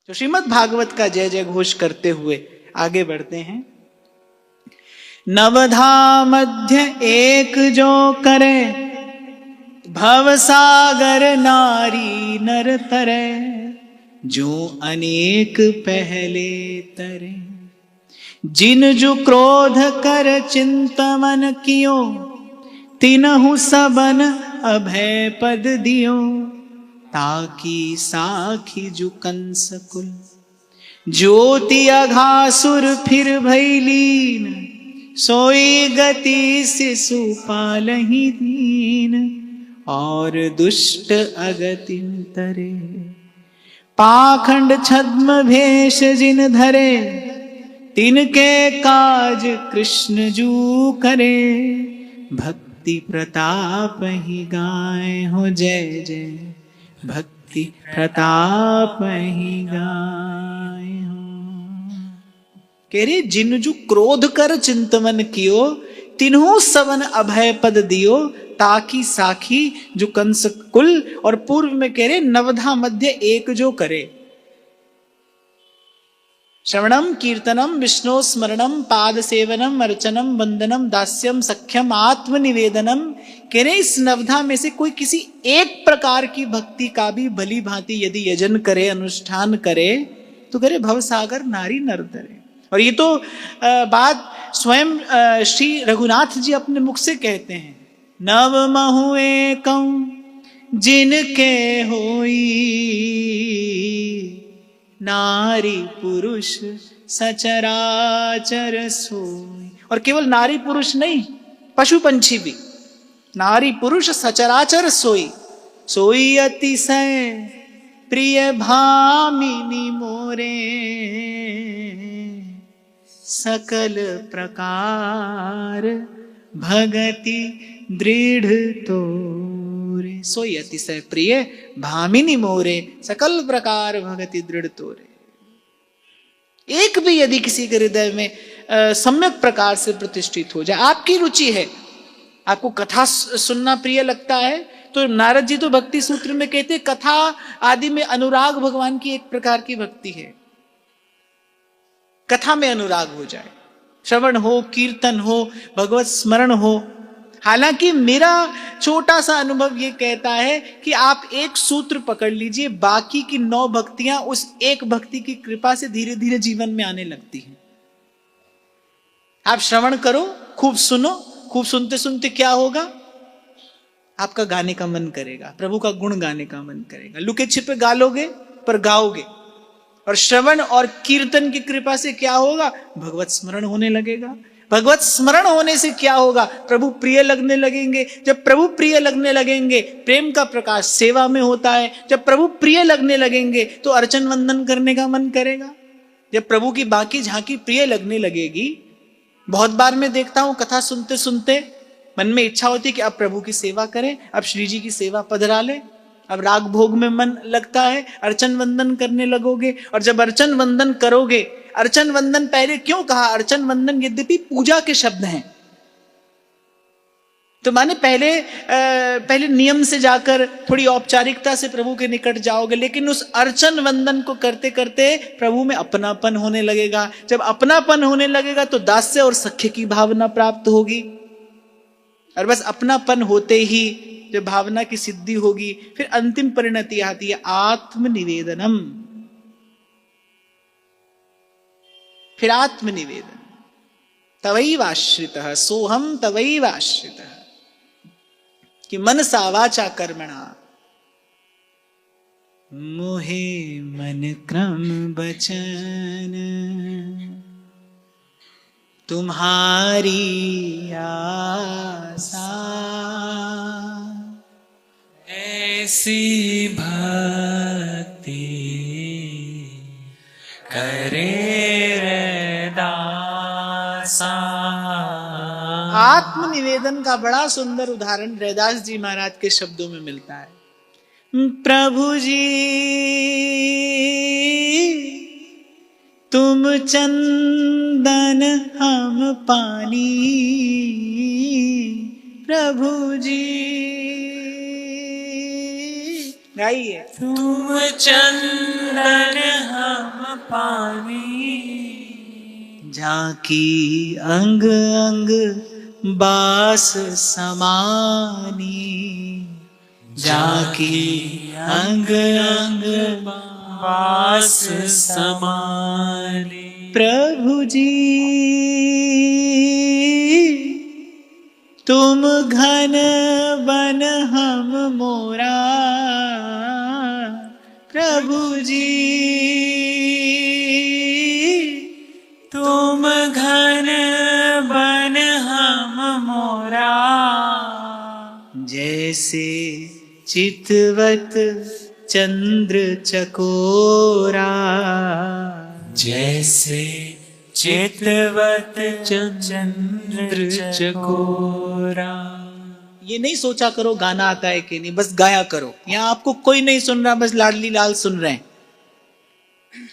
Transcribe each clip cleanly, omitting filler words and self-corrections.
तो श्रीमद् भागवत का जय जय घोष करते हुए आगे बढ़ते हैं। नवधा मध्य एक जो करे, भव सागर नारी नर तरे, जो अनेक पहले तरे। जिन जो क्रोध कर चिंतमन कियो, तिनहु सबन अभय पद दियो। ताकि साखी जु कंस कुल, ज्योति अघासुर फिर भैलीन। सोई गति शिशु पालहि दीन, और दुष्ट अगतिन तरे। पाखंड छद्म भेष जिन धरे, तिनके काज कृष्ण जू करे। भक्ति प्रताप ही गाए हो जय जय, भक्ति प्रताप ही गाए हो। कह रही जिन जो क्रोध कर चिंतमन कियो, तिन्हु सवन अभय पद दियो। ताकि साखी जो कंस कुल, और पूर्व में कह रहे नवधा मध्य एक जो करे। श्रवणम कीर्तनम विष्णु स्मरणम पाद सेवनम अर्चनम वंदनम दास्यम सख्यम आत्मनिवेदनम। कह रहे इस नवधा में से कोई किसी एक प्रकार की भक्ति का भी भली भांति यदि यजन करे, अनुष्ठान करे, तो करे भवसागर नारी नर तरे। और ये तो बात स्वयं श्री रघुनाथ जी अपने मुख से कहते हैं। नव महु एकं जिनके होई, नारी पुरुष सचराचर सोई। और केवल नारी पुरुष नहीं, पशु पंछी भी। नारी पुरुष सचराचर सोई, सोई अतिशय प्रिय भामिनी मोरे। सकल प्रकार भगति दृढ़ तोरे। सोई अतिशय प्रिय भामिनी मोरे, सकल प्रकार भगति दृढ़ तोरे। एक भी यदि किसी के हृदय में सम्यक प्रकार से प्रतिष्ठित हो जाए, आपकी रुचि है, आपको कथा सुनना प्रिय लगता है, तो नारद जी तो भक्ति सूत्र में कहते कथा आदि में अनुराग भगवान की एक प्रकार की भक्ति है। कथा में अनुराग हो जाए, श्रवण हो, कीर्तन हो, भगवत स्मरण हो। हालांकि मेरा छोटा सा अनुभव यह कहता है कि आप एक सूत्र पकड़ लीजिए, बाकी की 9 भक्तियां उस एक भक्ति की कृपा से धीरे धीरे जीवन में आने लगती हैं। आप श्रवण करो, खूब सुनो, खूब सुनते सुनते क्या होगा, आपका गाने का मन करेगा, प्रभु का गुण गाने का मन करेगा। लुके छिपे गा लोगे पर गाओगे। और श्रवण और कीर्तन की कृपा से क्या होगा, भगवत स्मरण होने लगेगा। भगवत स्मरण होने से क्या होगा, प्रभु प्रिय लगने लगेंगे। जब प्रभु प्रिय लगने लगेंगे, प्रेम का प्रकाश सेवा में होता है। जब प्रभु प्रिय लगने लगेंगे तो अर्चन वंदन करने का मन करेगा। जब प्रभु की बाकी झांकी प्रिय लगने लगेगी, बहुत बार मैं देखता हूं कथा सुनते सुनते मन में इच्छा होती है कि अब प्रभु की सेवा करें, अब श्री जी की सेवा पधरा ले, अब राग भोग में मन लगता है, अर्चन वंदन करने लगोगे। और जब अर्चन वंदन करोगे, अर्चन वंदन पहले क्यों कहा, अर्चन वंदन यद्यपि पूजा के शब्द हैं, तो माने पहले नियम से जाकर थोड़ी औपचारिकता से प्रभु के निकट जाओगे, लेकिन उस अर्चन वंदन को करते करते प्रभु में अपनापन होने लगेगा। जब अपनापन होने लगेगा तो दास्य और सख्य की भावना प्राप्त होगी। और बस अपनापन होते ही जब भावना की सिद्धि होगी, फिर अंतिम परिणति आती है आत्मनिवेदनम। फिर आत्मनिवेदन, तवैवाश्रितः सोहम तवैवाश्रितः, कि मनसा वाचा कर्मणा मोहे मन क्रम बचन तुम्हारी आशा। ऐसी भक्ति करे रे दासा। आत्मनिवेदन का बड़ा सुंदर उदाहरण रैदास जी महाराज के शब्दों में मिलता है। प्रभु जी तुम चंदन हम पानी, प्रभु जी गाइए। तुम चंदन हम पानी, झांकी अंग अंग बास समानी, झांकी अंग अंग बास समानी। प्रभु जी तुम घन बन हम मोरा, प्रभु जी तुम घन बन हम मोरा, जैसे चितवत चंद्र चकोरा, जैसे चितवत चंद्र चकोरा। ये नहीं सोचा करो गाना आता है कि नहीं, बस गाया करो। यहाँ आपको कोई नहीं सुन रहा, बस लाडली लाल सुन रहे हैं।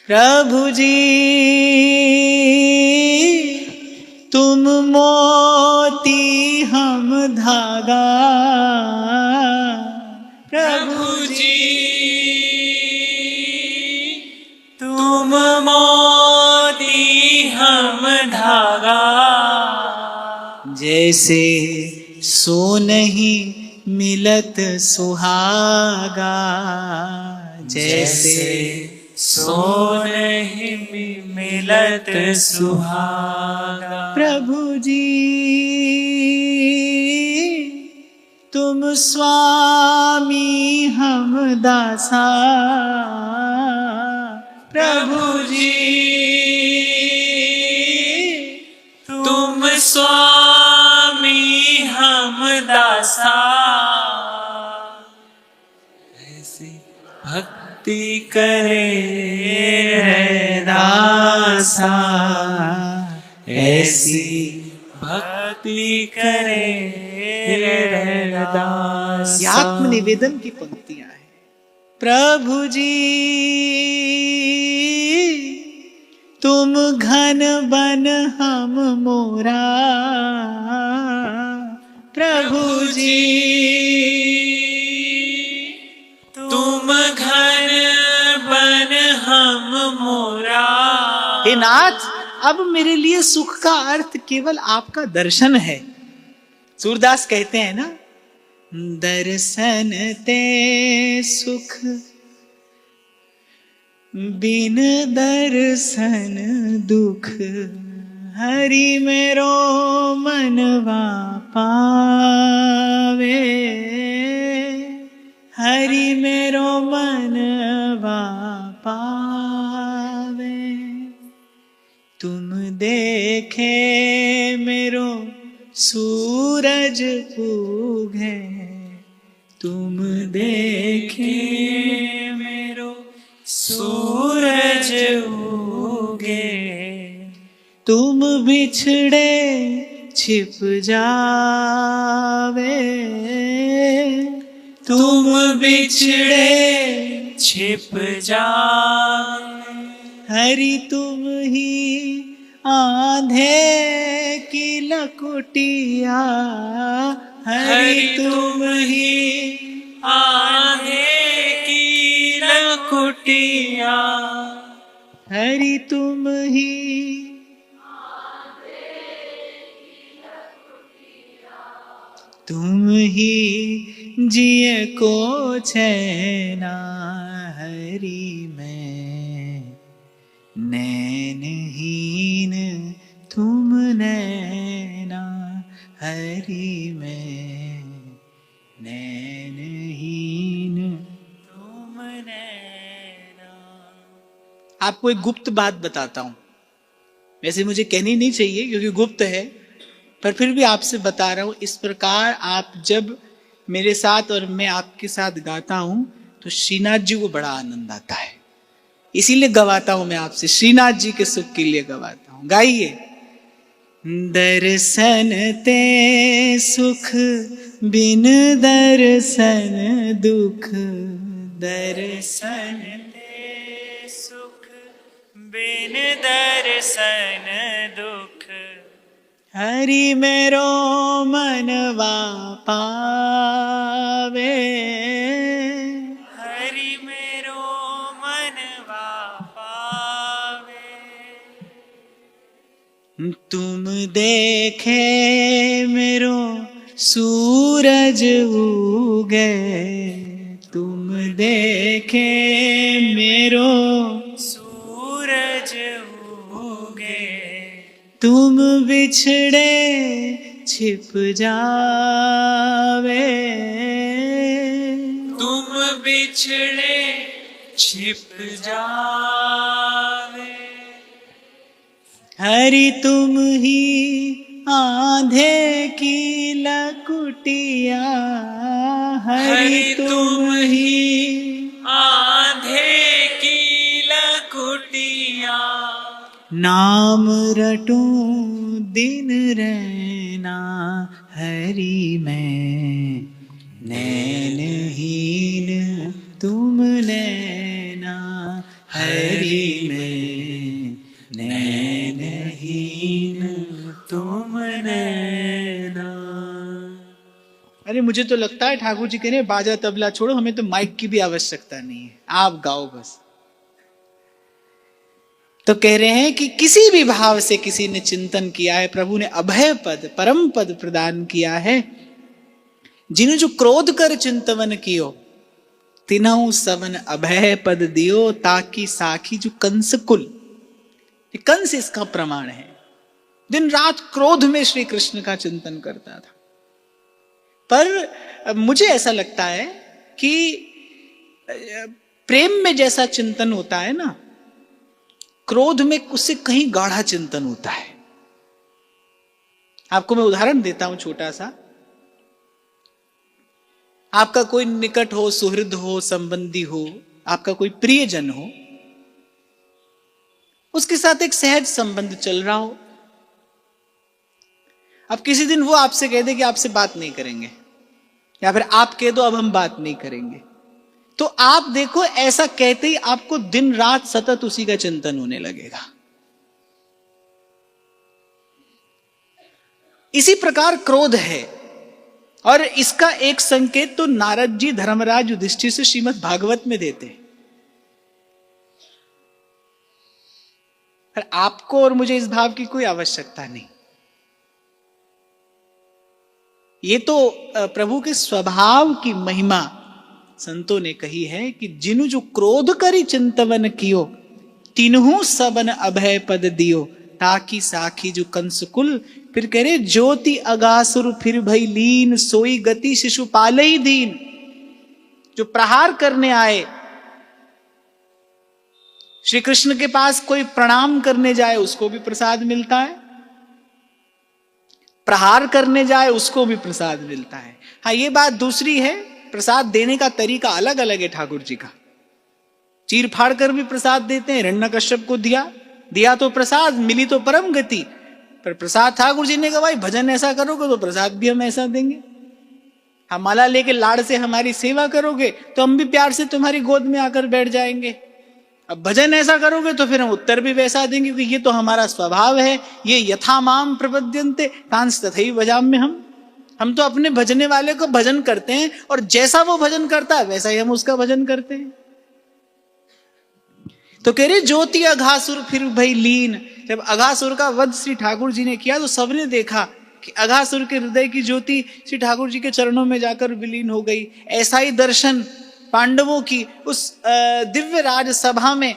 प्रभु जी तुम मोती हम धागा, प्रभु जी तुम मोती हम धागा, जैसे सो नहीं मिलत सुहागा, जैसे सो नहीं मिलत सुहागा। प्रभु जी तुम स्वामी हम दासा, प्रभु जी तुम स्वामी हम दासा, ऐसी भक्ति करे दासा, ऐसी भक्ति करे दासा। ये आत्मनिवेदन की पंक्तियां हैं। प्रभु जी तुम घन बन हम मोरा, प्रभु जी तुम घन बन हम मोरा। हे नाथ, अब मेरे लिए सुख का अर्थ केवल आपका दर्शन है। सूरदास कहते हैं ना, दर्शन ते सुख बिन दर्शन दुख, हरि मेरो मनवा पावे, हरि मेरो मनवा पावे। तुम देखे मेरो सूरज उगे, तुम देखे मेरो सूरज उगे, तुम बिछड़े छिप जावे, तुम बिछड़े छिप जा। हरि तुम ही आंधे की लकुटिया, हरि तुम ही आंधे की लकुटिया, हरि तुम ही तुम ही जिए को चैना, हरि मैं नैनहीन तुम नैना, हरि मैं नैनहीन तुम नैना। आपको एक गुप्त बात बताता हूं, वैसे मुझे कहनी नहीं चाहिए क्योंकि गुप्त है, पर फिर भी आपसे बता रहा हूं। इस प्रकार आप जब मेरे साथ और मैं आपके साथ गाता हूं तो श्रीनाथ जी को बड़ा आनंद आता है, इसीलिए गवाता हूं मैं आपसे, श्रीनाथ जी के सुख के लिए गवाता हूं। गाइए। दर्शन ते सुख बिन दर्शन दुख, दर्शन ते सुख बिन दर्शन दुख, हरि मेरो मनवा पावे, धनवा पावे। तुम देखे मेरो सूरज उगे, तुम देखे मेरो सूरज उगे, तुम बिछड़े छिप जावे, तुम बिछड़े छिप जावे। हरि तुम ही आंधे की लकुटिया, हरि तुम ही आंधे की लकुटिया, नाम रटूं दिन रैना, हरि मैं नैनहीन तुम नैना, हरि मैं नैनहीन तुम नैना। अरे मुझे तो लगता है ठाकुर जी कह रहे हैं बाजा तबला छोड़ो, हमें तो माइक की भी आवश्यकता नहीं है, आप गाओ बस। तो कह रहे हैं कि किसी भी भाव से किसी ने चिंतन किया है, प्रभु ने अभय पद परम पद प्रदान किया है। जिन्हें जो क्रोध कर चिंतवन कियो, तिन्हु सबन अभय पद दियो, ताकि साखी जो कंस कुल, कंस इसका प्रमाण है, दिन रात क्रोध में श्री कृष्ण का चिंतन करता था। पर मुझे ऐसा लगता है कि प्रेम में जैसा चिंतन होता है ना, क्रोध में उससे कहीं गाढ़ा चिंतन होता है। आपको मैं उदाहरण देता हूं छोटा सा। आपका कोई निकट हो, सुहृद हो, संबंधी हो, आपका कोई प्रियजन हो, उसके साथ एक सहज संबंध चल रहा हो। अब किसी दिन वो आपसे कह दे कि आपसे बात नहीं करेंगे, या फिर आप कह दो अब हम बात नहीं करेंगे, तो आप देखो ऐसा कहते ही आपको दिन रात सतत उसी का चिंतन होने लगेगा। इसी प्रकार क्रोध है, और इसका एक संकेत तो नारद जी धर्मराज युधिष्ठिर से श्रीमद् भागवत में देते हैं। पर आपको और मुझे इस भाव की कोई आवश्यकता नहीं। ये तो प्रभु के स्वभाव की महिमा संतों ने कही है कि जिनु जो क्रोध करी चिंतवन कियो, तिन्हु सबन अभय पद दियो, ताकि साखी जो कंसकुल। फिर कह रहे ज्योति अगासुर फिर भई लीन, सोई गति शिशुपाल ही दीन। जो प्रहार करने आए, श्री कृष्ण के पास कोई प्रणाम करने जाए उसको भी प्रसाद मिलता है, प्रहार करने जाए उसको भी प्रसाद मिलता है। हाँ, ये बात दूसरी है, प्रसाद देने का तरीका अलग अलग है ठाकुर जी का। चीर फाड़ कर भी प्रसाद देते हैं, हिरण्यकश्यप को दिया तो प्रसाद, मिली तो परम गति। पर प्रसाद ठाकुर जी ने कहा भाई भजन ऐसा करोगे तो प्रसाद भी हम ऐसा देंगे, हम माला लेके लाड़ से हमारी सेवा करोगे तो हम भी प्यार से तुम्हारी गोद में आकर बैठ जाएंगे। अब भजन ऐसा करोगे तो फिर हम उत्तर भी वैसा देंगे, क्योंकि ये तो हमारा स्वभाव है। ये यथा माम प्रपद्यन्ते तांस तथैव भजाम्य हम तो अपने भजने वाले को भजन करते हैं, और जैसा वो भजन करता है वैसा ही हम उसका भजन करते हैं। तो कह रहे ज्योति अघासुर फिर भई लीन। जब अघासुर का वध श्री ठाकुर जी ने किया तो सबने देखा कि अघासुर के हृदय की ज्योति श्री ठाकुर जी के चरणों में जाकर विलीन हो गई। ऐसा ही दर्शन पांडवों की उस दिव्य राजसभा में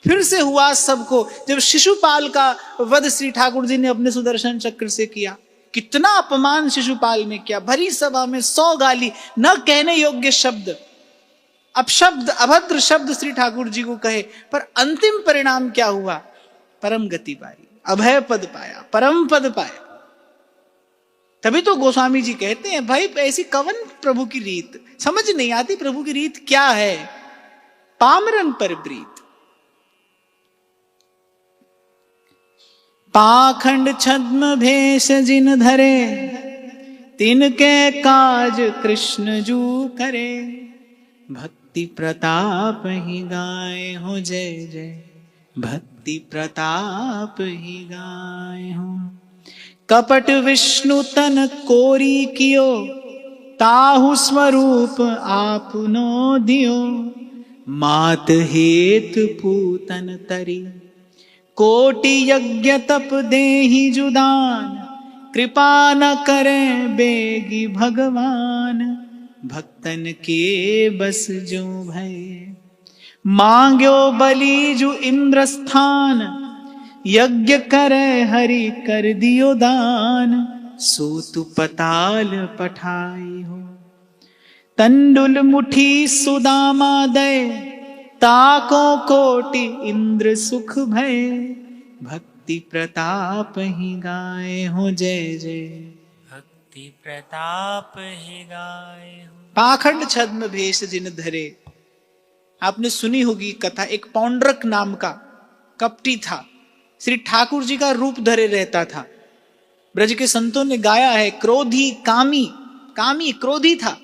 फिर से हुआ सबको, जब शिशुपाल का वध श्री ठाकुर जी ने अपने सुदर्शन चक्र से किया। कितना अपमान शिशुपाल ने किया, भरी सभा में 100 गाली, न कहने योग्य शब्द, अपशब्द, अभद्र शब्द श्री ठाकुर जी को कहे। पर अंतिम परिणाम क्या हुआ? परम गति पाई, अभय पद पाया, परम पद पाया। तभी तो गोस्वामी जी कहते हैं भाई ऐसी कवन प्रभु की रीत, समझ नहीं आती प्रभु की रीत क्या है, पामरन पर प्रीत। पाखंड छद्म भेष जिन धरे, तिनके काज कृष्ण जू करे। भक्ति प्रताप ही गाए हो जय जय, भक्ति प्रताप ही गाए हो। कपट विष्णु तन कोरी कियो, ताहु स्वरूप आपनो दियो। मात हेत पूतन तरी, कोटि यज्ञ तप देहि जुदान, कृपा न करे बेगी भगवान, भक्तन के बस जो भय, मांग्यो बलि जु इंद्र स्थान, यज्ञ करे हरि कर दियो दान, सूतु पताल पठाई हो, तंडुल मुठी सुदामा दय, ताको कोटि इंद्र सुख भय, भक्ति प्रताप ही गाए हो जय जय, भक्ति प्रताप ही गाए हो। पाखंड छद्म भेष जिन धरे, आपने सुनी होगी कथा। एक पौंड्रक नाम का कपटी था, श्री ठाकुर जी का रूप धरे रहता था। ब्रज के संतों ने गाया है, क्रोधी कामी, कामी क्रोधी था,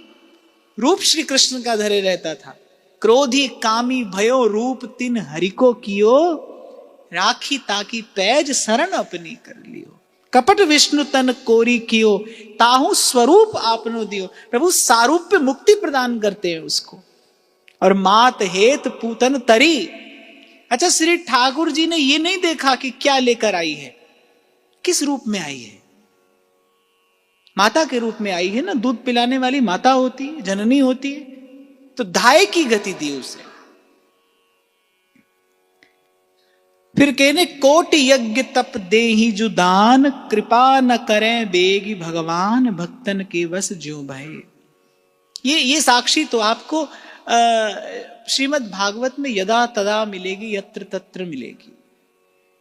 रूप श्री कृष्ण का धरे रहता था। क्रोधी कामी भयो रूप तिन हरि को कियो, राखी ताकि पैज शरण अपनी कर लियो, कपट विष्णु तन कोरी कियो, ताहू स्वरूप आपनो दियो। प्रभु सारूप्य मुक्ति प्रदान करते हैं उसको। और मात हेत पूतन तरी, अच्छा श्री ठाकुर जी ने ये नहीं देखा कि क्या लेकर आई है, किस रूप में आई है। माता के रूप में आई है ना, दूध पिलाने वाली माता होती है, जननी होती है, तो धाय की गति दी उसे। फिर कहने कोटि यज्ञ तप देहि जु दान, कृपा न करें बेगी भगवान, भक्तन के बस ज्यों भय। ये साक्षी तो आपको श्रीमद् भागवत में यदा तदा मिलेगी, यत्र तत्र मिलेगी।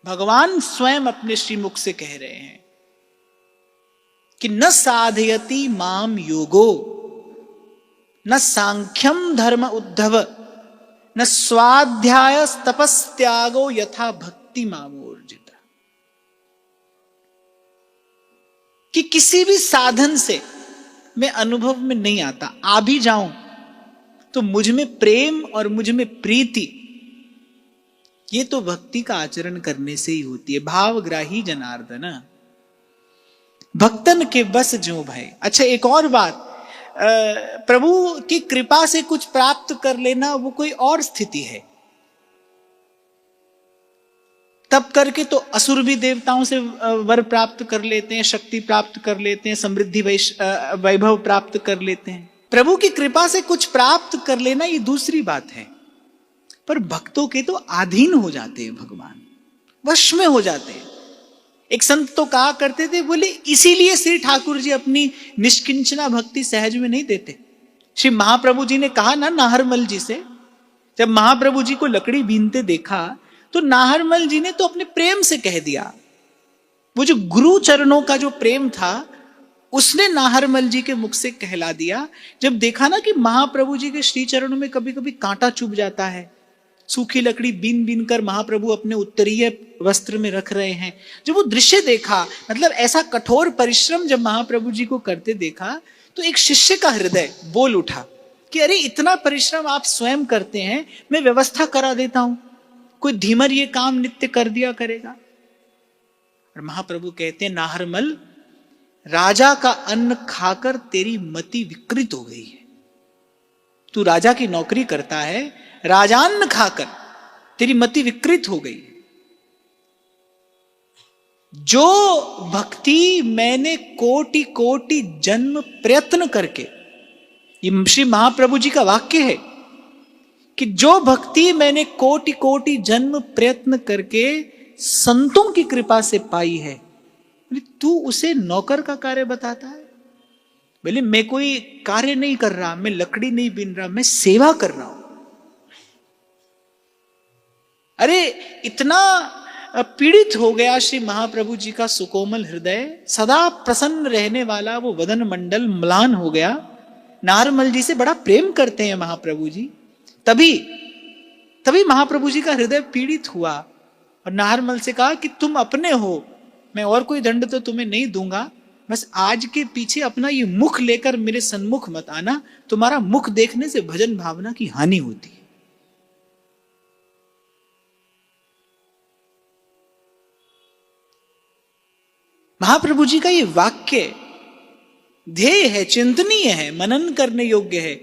भगवान स्वयं अपने श्रीमुख से कह रहे हैं कि न साधयति माम योगो, न सांख्यम धर्म उद्धव, न स्वाध्याय तपस्त्यागो, यथा भक्ति मामोर्जित। कि किसी भी साधन से मैं अनुभव में नहीं आता, आ भी जाऊं तो मुझ में प्रेम और मुझ में प्रीति, ये तो भक्ति का आचरण करने से ही होती है। भावग्राही जनार्दन, भक्तन के बस जो भय। अच्छा एक और बात, प्रभु की कृपा से कुछ प्राप्त कर लेना वो कोई और स्थिति है। तब करके तो असुर भी देवताओं से वर प्राप्त कर लेते हैं, शक्ति प्राप्त कर लेते हैं, समृद्धि वैभव प्राप्त कर लेते हैं। प्रभु की कृपा से कुछ प्राप्त कर लेना ये दूसरी बात है, पर भक्तों के तो अधीन हो जाते हैं भगवान, वश में हो जाते हैं। एक संत तो कहा करते थे, बोले इसीलिए श्री ठाकुर जी अपनी निष्किंचना भक्ति सहज में नहीं देते। श्री महाप्रभु जी ने कहा ना नाहरमल जी से, जब महाप्रभु जी को लकड़ी बीनते देखा तो नाहरमल जी ने तो अपने प्रेम से कह दिया। वो जो गुरु चरणों का जो प्रेम था उसने नाहरमल जी के मुख से कहला दिया। जब देखा ना कि महाप्रभु जी के श्री चरणों में कभी कभी कांटा चुभ जाता है, सूखी लकड़ी बीन बीन कर महाप्रभु अपने उत्तरीय वस्त्र में रख रहे हैं, जब वो दृश्य देखा, मतलब ऐसा कठोर परिश्रम जब महाप्रभु जी को करते देखा, तो एक शिष्य का हृदय बोल उठा कि अरे इतना परिश्रम आप स्वयं करते हैं, मैं व्यवस्था करा देता हूं, कोई धीमर ये काम नित्य कर दिया करेगा। और महाप्रभु कहते हैं, नाहरमल राजा का अन्न खाकर तेरी मति विकृत हो गई है। तू राजा की नौकरी करता है, राजान्न खाकर तेरी मति विकृत हो गई। जो भक्ति मैंने कोटि कोटि जन्म प्रयत्न करके, ये श्री महाप्रभु जी का वाक्य है कि जो भक्ति मैंने कोटि कोटि जन्म प्रयत्न करके संतों की कृपा से पाई है, तू उसे नौकर का कार्य बताता है। बोले मैं कोई कार्य नहीं कर रहा, मैं लकड़ी नहीं बीन रहा, मैं सेवा कर रहा हूं। अरे इतना पीड़ित हो गया श्री महाप्रभु जी का सुकोमल हृदय, सदा प्रसन्न रहने वाला वो वदन मंडल म्लान हो गया। नारमल जी से बड़ा प्रेम करते हैं महाप्रभु जी, तभी महाप्रभु जी का हृदय पीड़ित हुआ और नारमल से कहा कि तुम अपने हो, मैं और कोई दंड तो तुम्हें नहीं दूंगा, बस आज के पीछे अपना ये मुख लेकर मेरे सन्मुख मत आना, तुम्हारा मुख देखने से भजन भावना की हानि होती है। महाप्रभु जी का ये वाक्य ध्येय है, चिंतनीय है, मनन करने योग्य है।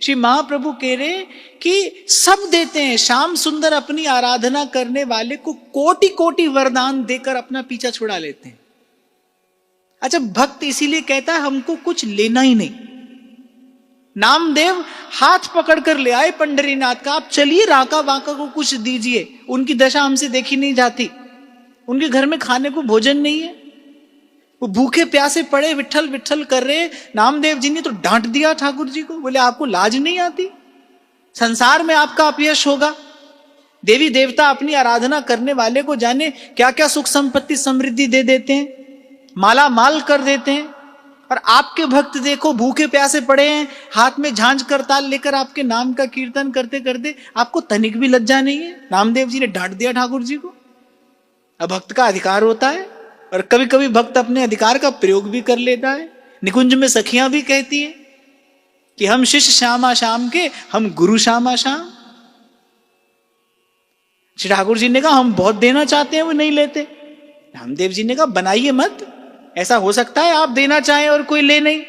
श्री महाप्रभु कह रहे कि सब देते हैं। श्याम सुंदर अपनी आराधना करने वाले को कोटि कोटि वरदान देकर अपना पीछा छुड़ा लेते हैं। अच्छा, भक्त इसीलिए कहता है हमको कुछ लेना ही नहीं। नामदेव हाथ पकड़ कर ले आए पंढरीनाथ का, आप चलिए राका बाका को कुछ दीजिए। उनकी दशा हमसे देखी नहीं जाती, उनके घर में खाने को भोजन नहीं है, वो भूखे प्यासे पड़े विठल विठल कर रहे। नामदेव जी ने तो डांट दिया ठाकुर जी को, बोले आपको लाज नहीं आती, संसार में आपका अपयश होगा। देवी देवता अपनी आराधना करने वाले को जाने क्या क्या सुख संपत्ति समृद्धि दे देते हैं, माला माल कर देते हैं, और आपके भक्त देखो भूखे प्यासे पड़े हैं, हाथ में झांझ करताल लेकर आपके नाम का कीर्तन करते करते आपको तनिक भी लज्जा नहीं है। नामदेव जी ने डांट दिया ठाकुर जी को। अब भक्त का अधिकार होता है, और कभी कभी भक्त अपने अधिकार का प्रयोग भी कर लेता है। निकुंज में सखियां भी कहती हैं कि हम शिष्य श्यामा श्याम के, हम गुरु श्यामा श्याम। श्री ठाकुर जी ने कहा हम बहुत देना चाहते हैं, वो नहीं लेते। रामदेव जी ने कहा बनाइए मत, ऐसा हो सकता है आप देना चाहें और कोई ले नहीं,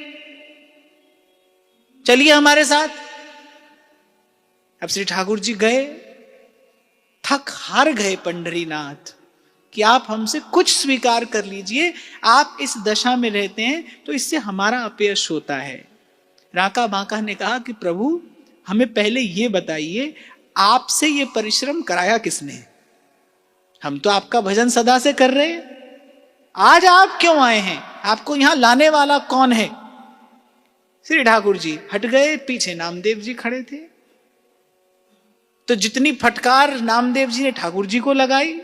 चलिए हमारे साथ। अब श्री ठाकुर जी गए, थक हार गए पंढरीनाथ कि आप हमसे कुछ स्वीकार कर लीजिए, आप इस दशा में रहते हैं तो इससे हमारा अपयश होता है। राका बांका ने कहा कि प्रभु हमें पहले ये बताइए, आपसे ये परिश्रम कराया किसने? हम तो आपका भजन सदा से कर रहे हैं, आज आप क्यों आए हैं? आपको यहां लाने वाला कौन है? श्री ठाकुर जी हट गए, पीछे नामदेव जी खड़े थे। तो जितनी फटकार नामदेव जी ने ठाकुर जी को लगाई,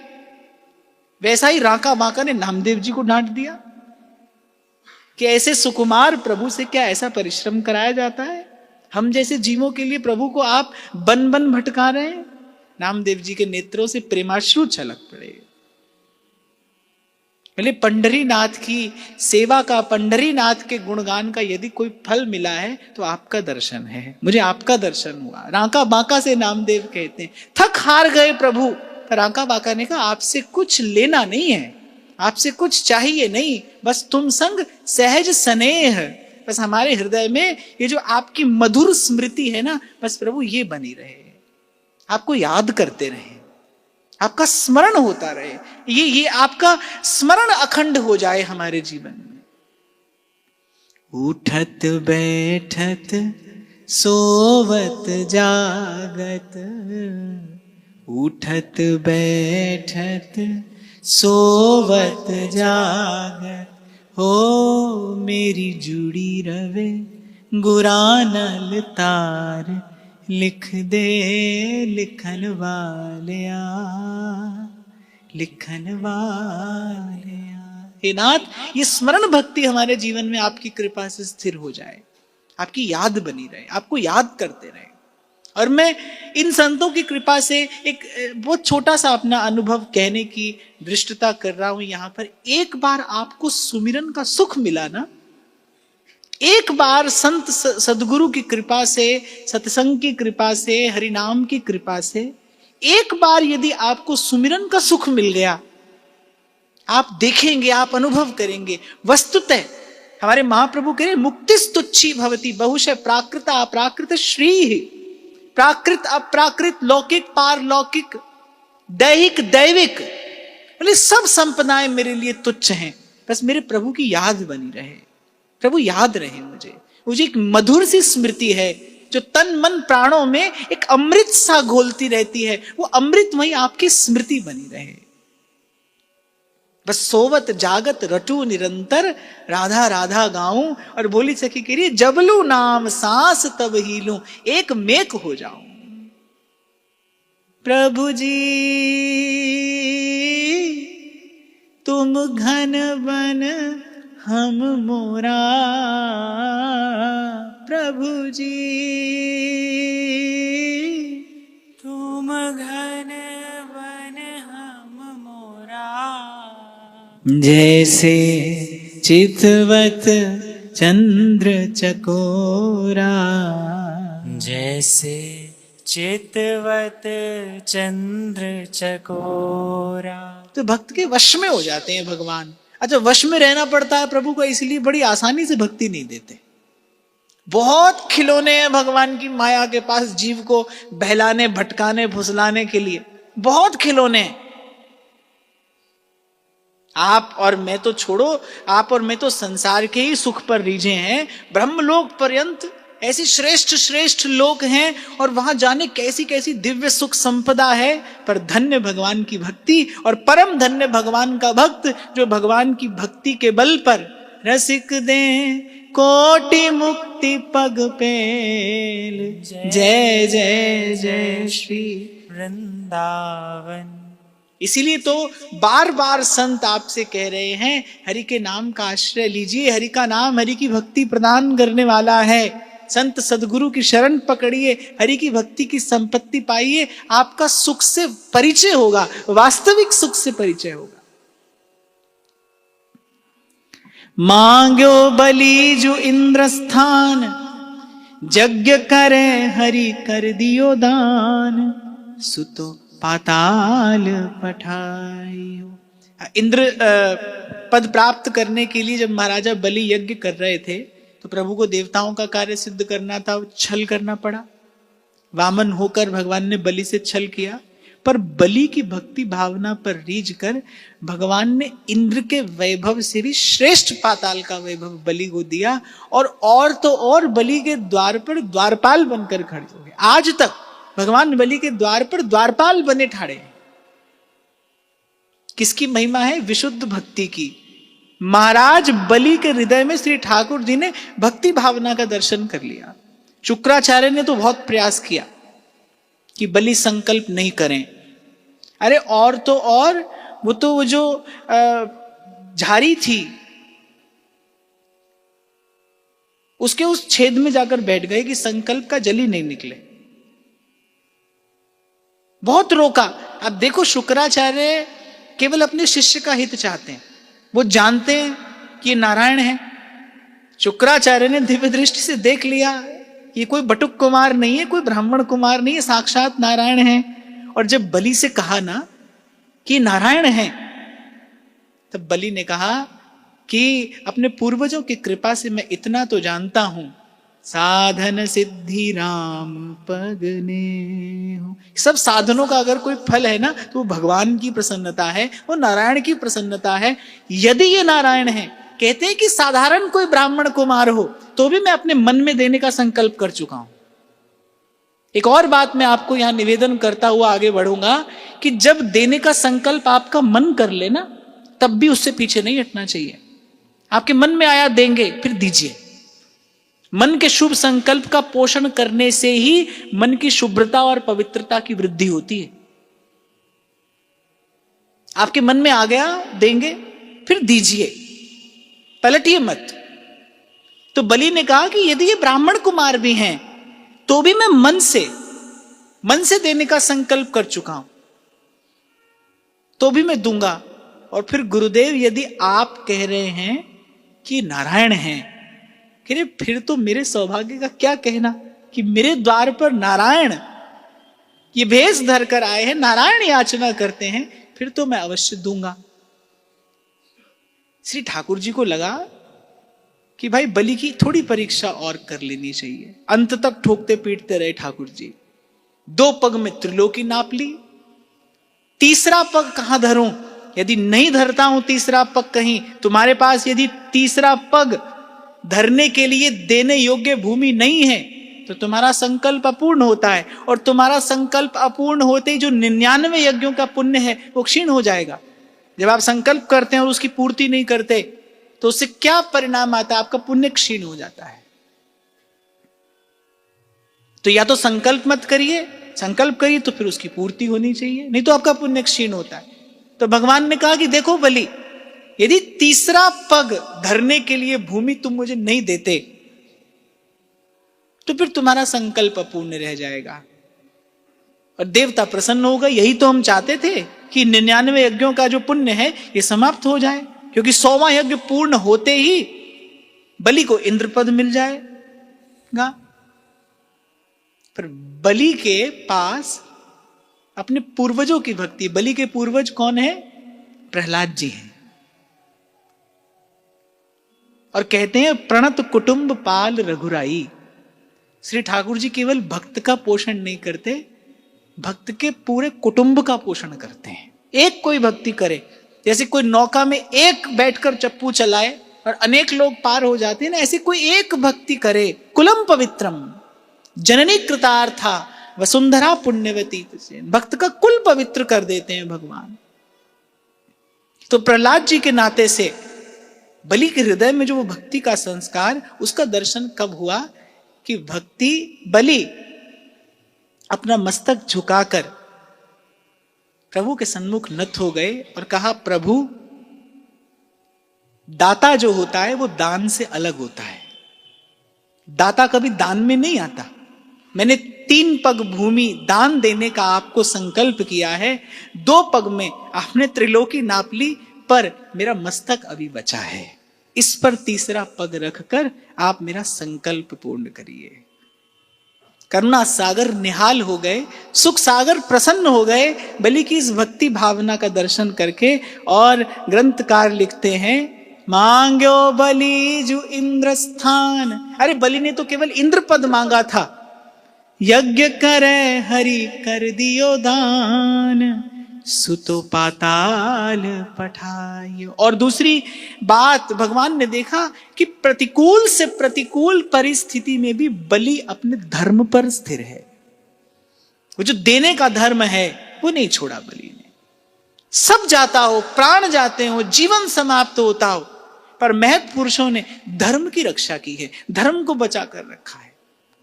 वैसा ही राका बांका ने नामदेव जी को डांट दिया कि ऐसे सुकुमार प्रभु से क्या ऐसा परिश्रम कराया जाता है? हम जैसे जीवों के लिए प्रभु को आप बन बन भटका रहे हैं। नामदेव जी के नेत्रों से प्रेमाश्रु छलक पड़े। बोले पंढरीनाथ की सेवा का, पंढरीनाथ के गुणगान का यदि कोई फल मिला है तो आपका दर्शन है, मुझे आपका दर्शन हुआ। राका बांका से नामदेव कहते हैं थक हार गए प्रभु। राका बांका ने कहा आपसे कुछ लेना नहीं है, आपसे कुछ चाहिए नहीं, बस तुम संग सहज स्नेह, बस हमारे हृदय में ये जो आपकी मधुर स्मृति है ना, बस प्रभु ये बनी रहे, आपको याद करते रहे, आपका स्मरण होता रहे, ये आपका स्मरण अखंड हो जाए हमारे जीवन में। उठत बैठत सोवत जागत, उठत बैठत सोवत जागत, हो मेरी जुड़ी रवे गुरानल तार, लिख दे लिखन वालिया, लिखन वालिया। हे नाथ, ये स्मरण भक्ति हमारे जीवन में आपकी कृपा से स्थिर हो जाए, आपकी याद बनी रहे, आपको याद करते रहे। और मैं इन संतों की कृपा से एक बहुत छोटा सा अपना अनुभव कहने की दृष्टता कर रहा हूं यहां पर। एक बार आपको सुमिरन का सुख मिला ना, एक बार संत सदगुरु की कृपा से, सत्संग की कृपा से, हरिनाम की कृपा से एक बार यदि आपको सुमिरन का सुख मिल गया, आप देखेंगे, आप अनुभव करेंगे। वस्तुतः हमारे महाप्रभु कह रहे मुक्तिस्तुच्छी भवति बहुशः प्राकृत अप्राकृत श्री, प्राकृत अप्राकृत, लौकिक पारलौकिक, दैहिक दैविक, बोले सब संपदाएं मेरे लिए तुच्छ हैं, बस मेरे प्रभु की याद बनी रहे, प्रभु याद रहे मुझे एक मधुर सी स्मृति है जो तन मन प्राणों में एक अमृत सा घोलती रहती है, वो अमृत वही आपकी स्मृति बनी रहे। बस सोवत जागत रटू निरंतर, राधा राधा गाऊं, और बोली सखी कह रही जबलू नाम सांस तब हीलूं, एक मेक हो जाऊं। प्रभु जी तुम घन बन हम मोरा, प्रभु जी तुम घन बन हम मोरा, जैसे चितवत चंद्र चकोरा, जैसे चितवत चंद्र चकोरा। तो भक्त के वश में हो जाते हैं भगवान। अच्छा, वश में रहना पड़ता है प्रभु को, इसलिए बड़ी आसानी से भक्ति नहीं देते। बहुत खिलौने हैं भगवान की माया के पास जीव को बहलाने, भटकाने, फुसलाने के लिए, बहुत खिलौने हैं। आप और मैं तो छोड़ो, आप और मैं तो संसार के ही सुख पर रीझे हैं। ब्रह्मलोक पर्यंत ऐसी श्रेष्ठ श्रेष्ठ लोक हैं, और वहां जाने कैसी कैसी दिव्य सुख संपदा है। पर धन्य भगवान की भक्ति, और परम धन्य भगवान का भक्त जो भगवान की भक्ति के बल पर रसिक दे कोटि मुक्ति पग पेल। जय जय जय श्री वृंदावन। इसीलिए तो बार बार संत आपसे कह रहे हैं, हरि के नाम का आश्रय लीजिए। हरि का नाम हरि की भक्ति प्रदान करने वाला है। संत सदगुरु की शरण पकड़िए, हरि की भक्ति की संपत्ति पाइए। आपका सुख से परिचय होगा, वास्तविक सुख से परिचय होगा। मांग्यो बलि जो इंद्र स्थान, यज्ञ करे हरि कर दियो दान। सुतो पाताल पठाइयो। इंद्र पद प्राप्त करने के लिए जब महाराजा बलि यज्ञ कर रहे थे, तो प्रभु को देवताओं का कार्य सिद्ध करना था, छल करना पड़ा। वामन होकर भगवान ने बलि से छल किया, पर बलि की भक्ति भावना पर रीझ कर भगवान ने इंद्र के वैभव से भी श्रेष्ठ पाताल का वैभव बलि को दिया। और तो और बलि के द्वार पर द्वारपाल बनकर खड़े हो गए। आज तक भगवान बलि के द्वार पर द्वारपाल बने ठाड़े हैं। किसकी महिमा है? विशुद्ध भक्ति की। महाराज बलि के हृदय में श्री ठाकुर जी ने भक्ति भावना का दर्शन कर लिया। शुक्राचार्य ने तो बहुत प्रयास किया कि बलि संकल्प नहीं करें। अरे और तो और वो जो झाड़ी थी, उसके उस छेद में जाकर बैठ गए कि संकल्प का जल ही नहीं निकले। बहुत रोका। अब देखो, शुक्राचार्य केवल अपने शिष्य का हित चाहते हैं। वो जानते हैं कि ये नारायण है। शुक्राचार्य ने दिव्य दृष्टि से देख लिया, ये कोई बटुक कुमार नहीं है, कोई ब्राह्मण कुमार नहीं है, साक्षात नारायण है। और जब बलि से कहा ना कि नारायण है, तब बलि ने कहा कि अपने पूर्वजों की कृपा से मैं इतना तो जानता हूं, साधन सिद्धि राम पगने हो। सब साधनों का अगर कोई फल है ना, तो वो भगवान की प्रसन्नता है, वो नारायण की प्रसन्नता है। यदि ये नारायण है, कहते हैं कि साधारण कोई ब्राह्मण कुमार हो तो भी मैं अपने मन में देने का संकल्प कर चुका हूं। एक और बात मैं आपको यहां निवेदन करता हुआ आगे बढ़ूंगा कि जब देने का संकल्प आपका मन कर ले ना, तब भी उससे पीछे नहीं हटना चाहिए। आपके मन में आया देंगे, फिर दीजिए। मन के शुभ संकल्प का पोषण करने से ही मन की शुभ्रता और पवित्रता की वृद्धि होती है। आपके मन में आ गया देंगे, फिर दीजिए, पलटिए मत। तो बलि ने कहा कि यदि ये ब्राह्मण कुमार भी हैं, तो भी मैं मन से देने का संकल्प कर चुका हूं, तो भी मैं दूंगा। और फिर गुरुदेव, यदि आप कह रहे हैं कि नारायण हैं, कह रहे फिर तो मेरे सौभाग्य का क्या कहना कि मेरे द्वार पर नारायण ये भेष धर कर आए हैं, नारायण याचना करते हैं, फिर तो मैं अवश्य दूंगा। श्री ठाकुर जी को लगा कि भाई बलि की थोड़ी परीक्षा और कर लेनी चाहिए। अंत तक ठोकते पीटते रहे ठाकुर जी। 2 पग में त्रिलोकी नाप ली, तीसरा पग कहां धरूं? यदि नहीं धरता हूं तीसरा पग कहीं, तुम्हारे पास यदि तीसरा पग धरने के लिए देने योग्य भूमि नहीं है, तो तुम्हारा संकल्प अपूर्ण होता है। और तुम्हारा संकल्प अपूर्ण होते ही जो 99 यज्ञों का पुण्य है वो क्षीण हो जाएगा। जब आप संकल्प करते हैं और उसकी पूर्ति नहीं करते, तो उससे क्या परिणाम आता है? आपका पुण्य क्षीण हो जाता है। तो या तो संकल्प मत करिए, संकल्प करिए तो फिर उसकी पूर्ति होनी चाहिए, नहीं तो आपका पुण्य क्षीण होता है। तो भगवान ने कहा कि देखो बलि, यदि तीसरा पग धरने के लिए भूमि तुम मुझे नहीं देते, तो फिर तुम्हारा संकल्प अपूर्ण रह जाएगा और देवता प्रसन्न होगा। यही तो हम चाहते थे कि 99 यज्ञों का जो पुण्य है ये समाप्त हो जाए, क्योंकि 100वां यज्ञ पूर्ण होते ही बलि को इंद्रपद मिल जाएगा। पर बलि के पास अपने पूर्वजों की भक्ति, बलि के पूर्वज कौन है? प्रहलाद जी हैं। और कहते हैं प्रणत कुटुंब पाल रघुराई। श्री ठाकुर जी केवल भक्त का पोषण नहीं करते, भक्त के पूरे कुटुंब का पोषण करते हैं। एक कोई भक्ति करे, जैसे कोई नौका में एक बैठकर चप्पू चलाए और अनेक लोग पार हो जाते हैं ना, ऐसे कोई एक भक्ति करे। कुलम पवित्रम जननी कृतार्था वसुंधरा पुण्यवती, भक्त का कुल पवित्र कर देते हैं भगवान। तो प्रहलाद जी के नाते से बलि के हृदय में जो वो भक्ति का संस्कार, उसका दर्शन कब हुआ कि भक्ति बलि अपना मस्तक झुकाकर प्रभु के सन्मुख नत हो गए और कहा, प्रभु दाता जो होता है वो दान से अलग होता है। दाता कभी दान में नहीं आता। मैंने 3 पग भूमि दान देने का आपको संकल्प किया है, 2 पग में आपने त्रिलोकी नाप ली, पर मेरा मस्तक अभी बचा है। इस पर 3रा पग रखकर आप मेरा संकल्प पूर्ण करिए। करुणा सागर निहाल हो गए, सुख सागर प्रसन्न हो गए बलि की इस भक्ति भावना का दर्शन करके। और ग्रंथकार लिखते हैं, मांग्यो बलि जु इंद्र स्थान। अरे बलि ने तो केवल इंद्र पद मांगा था। यज्ञ करे हरि कर दियो दान, सुतो पाताल पठायो। और दूसरी बात, भगवान ने देखा कि प्रतिकूल से प्रतिकूल परिस्थिति में भी बलि अपने धर्म पर स्थिर है। वो जो देने का धर्म है वो नहीं छोड़ा बलि ने। सब जाता हो, प्राण जाते हो, जीवन समाप्त होता हो, पर महत पुरुषों ने धर्म की रक्षा की है, धर्म को बचा कर रखा है।